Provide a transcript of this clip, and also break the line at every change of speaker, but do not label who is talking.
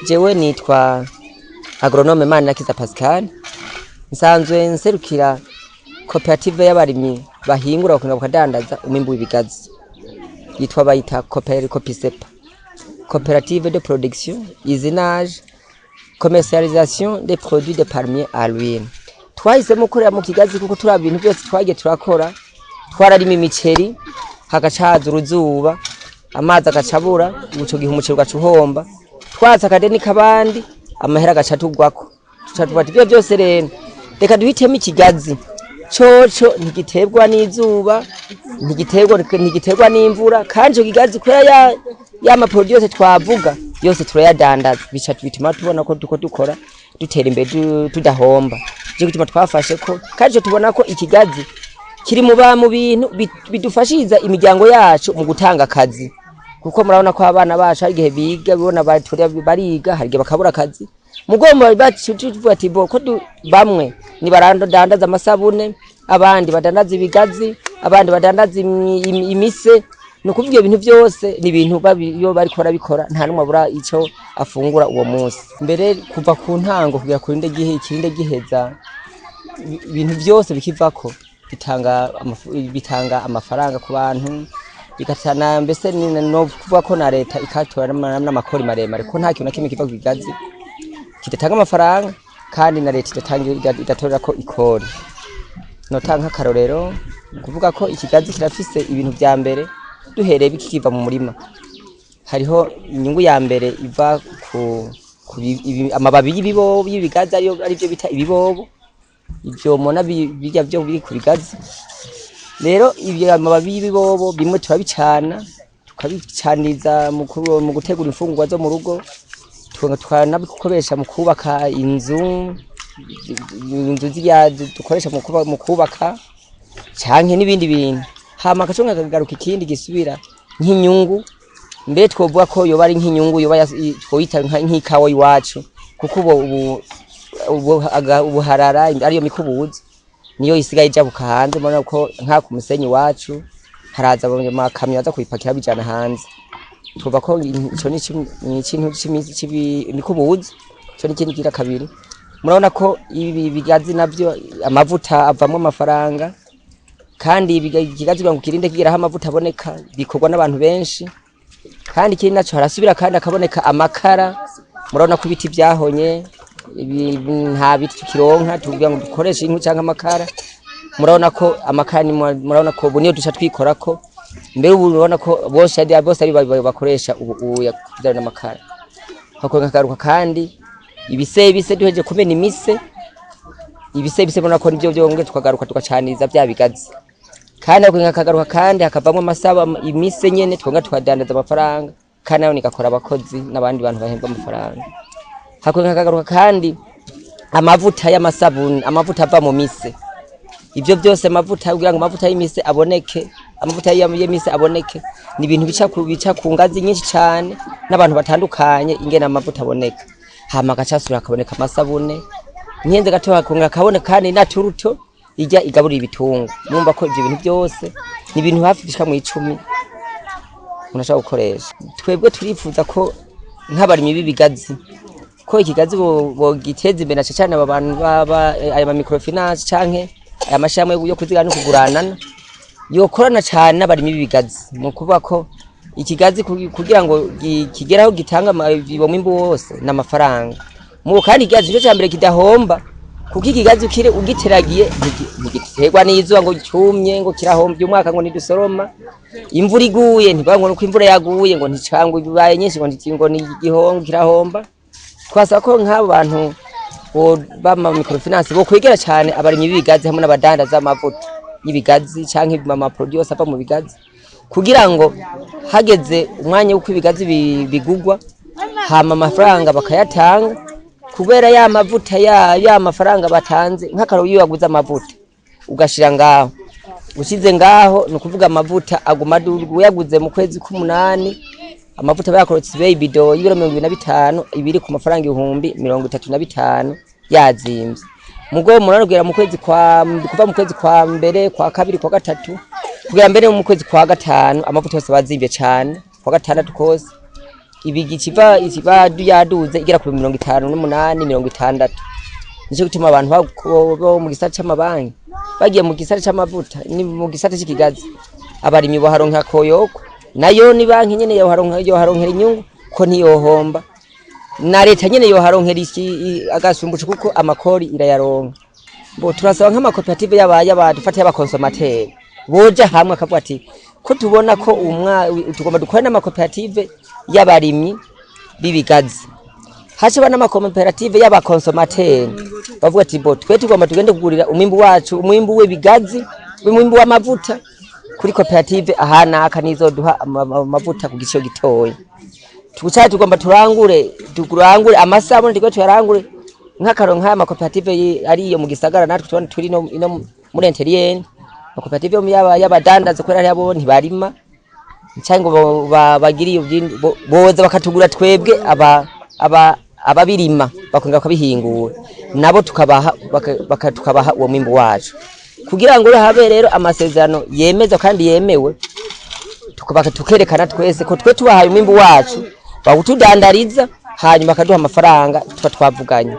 Jewe nitwa agronome Manirakiza Pascal, nsanzwe nserukira koperative y'abarimyi bahingura bakunda bakadandaza umwimbu w'ibigazi. Yitwa bayita Copisepa, Coopérative de production, usinage, commercialisation des produits de palmier à l'huile. Twahisemo gukorera mu Kigazi kuko turi ibintu byose twagiye turakora, twararima imiceri hagacaza uruzuba, amazi agacabura, uco gihe umuceri ugacuhomba, twatsa akadeni kabandi amahera agacatugwako. Tucatubati byo byose rero reka duhitemo Ikigazi. Coco ntigiterwa n'izuba, ntigiterwa n'imvura, kandi Ikigazi kwera ya maproduit yose twavuga yose turayadandaza, bica bituma tubona ko duko dukora dutera imbere tudahomba. Je gutuma twafashe ko kandi tubona ko Ikigazi kiri mu bintu bidufashiza imiryango yacu mu gutanga akazi, kuko murabona ko abana bacu hari gihe biga bibona bariga hari gihe bakabura akazi. Mugomba bacutuvuga ati ko bamwe ni barandandaza amasabune, abandi badandaza ibigazi, abandi badandaza imise. No kuvuga ibintu byose ni ibintu yo bari bikora nta numwe abura ico afungura uwo munsi. Mbere kuva ku ntango kugira ku ikirinde giheza, ibintu byose bikivako bitanga amafaranga ku bantu, bigatana mbese no kuvuga ko na leta ikatora n'amakori maremare ko nta kintu na kimwe kiva ku Kigazi kidatanga amafaranga, kandi na leta idatorera ko ikori. Notanga akarorero kuvuga ko Ikigazi kirafise ibintu vya mbere duhereye bikiva mu murima. Hariho inyungu ya mbere iva ku amababi y'ibibobo y'ibigazi ari byo bita ibibobo, ivyo mona bijya byo biri ku Bigazi. Rero ibyo amababi y'ibibobo bimwe turabicana tukabicaniza mu gutegura imfungurwa zo mu rugo, tukanabikoresha mu kubaka inzu dukoresha mu kubaka canke n'ibindi bintu. Hama kacunga kagaruka ikindi gisubira nk'inyungu. Mbe twovuga ko yoba ari nk'inyungu yoba twoyita nk'ikawa iwacu, kuko ubuharara ariyo mikubuzi niyo isigaye ijabuka hanze. Mbona ko nka ku musenyi wacu haraza amakamyo aza kuyipakira bijana hanze. Tuvuga ko ico ni ikintu c'imikubuzi, ico ni ikintu kira kabiri. Murabona ko ibi bigazi navyo amavuta avamwe amafaranga, kandi Ikigazi ngo kirinde kigira amavuta aboneka bikorwa n'abantu benshi, kandi kiri naco harasubira kandi akaboneka amakara. Murabona ko ibiti byahonye, nta biti tukironka, tuvuga ngo dukoreshe inkwi cyangwa amakara. Murabona ko amakara murabona ko buniyo duca twikorako. Mbere ubu murabona ko bose ari bakoresha ubu yakuzana amakara. Hako nkagaruka kandi ibise duheje kumena imise, ibise murabona ko nivyo byongwe tukagaruka tukacaniza bya Bigazi. Kandi hako nkagaruka kandi hakavamwe amasaba imise nyene twonga tukadandaza amafaranga, kandi nayo nikakora abakozi n'abandi bantu bahembwa amafaranga. Hako nkagaruka kandi amavuta y'amasabuni, amavuta ava mu mise. Ibyo byose amavuta kugira ngo amavuta y'imise aboneke, amavuta y'imise aboneke ni ibintu bica ku ngazi nyinshi cyane n'abantu batandukanye ingena amavuta aboneka. Hama gacasura akaboneka amasabune nyenze gato hakongera kabone kandi naturuto ijya igabura ibitungo. Numva ko ibyo bintu byose ni ibintu hafi bishika mu 10 unashaka gukoresha. Twebwe turifuza ko nk'abarimyi b'ibigazi ko Ikigazi bo giteza imbere cyane abantu baba aya Microfinance canke aya mashamwe yo kuzigana no kuguranana yokorana cyane n'abarimyi b'ibigazi. Mu kuvuga ko Ikigazi kugira ngo kigeraho gitanga ibomimbo wose n'amafaranga. Mu kandi Ikigazi cyo cyambere kidahomba, kuko Ikigazi ukire ugiteragiye ntigiterwa n'izuba ngo cyumye ngo kirahombye umwaka ngo nidusoroma. Imvura iguye ntibango nuko imvura yaguye ngo nticangwe bibaye nyinshi ngo ni igihongo kirahomba. Twasaba ko nk'abo bantu bama Microfinance bo kwegera cyane abarimyi b'ibigazi hamwe n'abadandaza amavuta y'ibigazi canke ama produce ava mu bigazi, kugira ngo hageze umwanya wo kwibigazi bigugwa hama amafaranga bakayatanga. Kubera ya mavuta ya mafaranga batanze nk'akaro iyo yaguze amavuta ugashira ngaho ushize ngaho no kuvuga amavuta aguma yaguze mu kwezi k'umunani, amavuta bayakorotse ibido y'ibiro 25 ibiri ku mafaranga 1035 yazimvye. Mugo murarugera mu kwezi kuva mu kwezi kwa mbere kwa kabiri kwa gatatu kugera mbere mu kwezi kwa gatanu amavuta yose bazimvye cyane, kwa gatandatu kose ibigi ikiva yaduze igera ku 58 60. Nico gituma abantu bo mu gisata c'amabanki bagiye mu gisata c'amavuta ni mu gisata c'ikigazi abarimyi baharonka koyoko nayo ni banki nyene yoharonkera inyungu ko ntiyohomba na leta nyene yoharonkera agasumbusho kuko amakori irayaronka. Bo turasaba nk'amakoperative y'abadufatiye abakonsomateri boja hamwe akavuga ati ko tubona ko tugomba dukora n'amakoperative y'abarimyi bibigazi haje bana amakoperative y'abakonsomateri bavuga ati bo twe tugomba tugende kugurira umwimbu wacu umwimbu we umwimbu w'amavuta kuri koperative ahanaka nizoduha amavuta ku giciro gitoya. Tugucaye tugomba turangure amasabune ndiko tuyarangure nk'akaronka nk'aya makoperative ariyo mu gisagara natwe turi ino muri interiyeni makoperative y'abadandaza kwera yabo ntibarima cyangwa bagiriye boza bakatugura twebwe ababirima bakonga kabihingura nabo tukabaha uwo mwimbu wacu kugira ngo habe rero amasezerano yemeza kandi yemewe tukerekana twese ko twe tubahaye umwimbu wacu bawutudandariza hanyuma akaduha amafaranga twavuganye.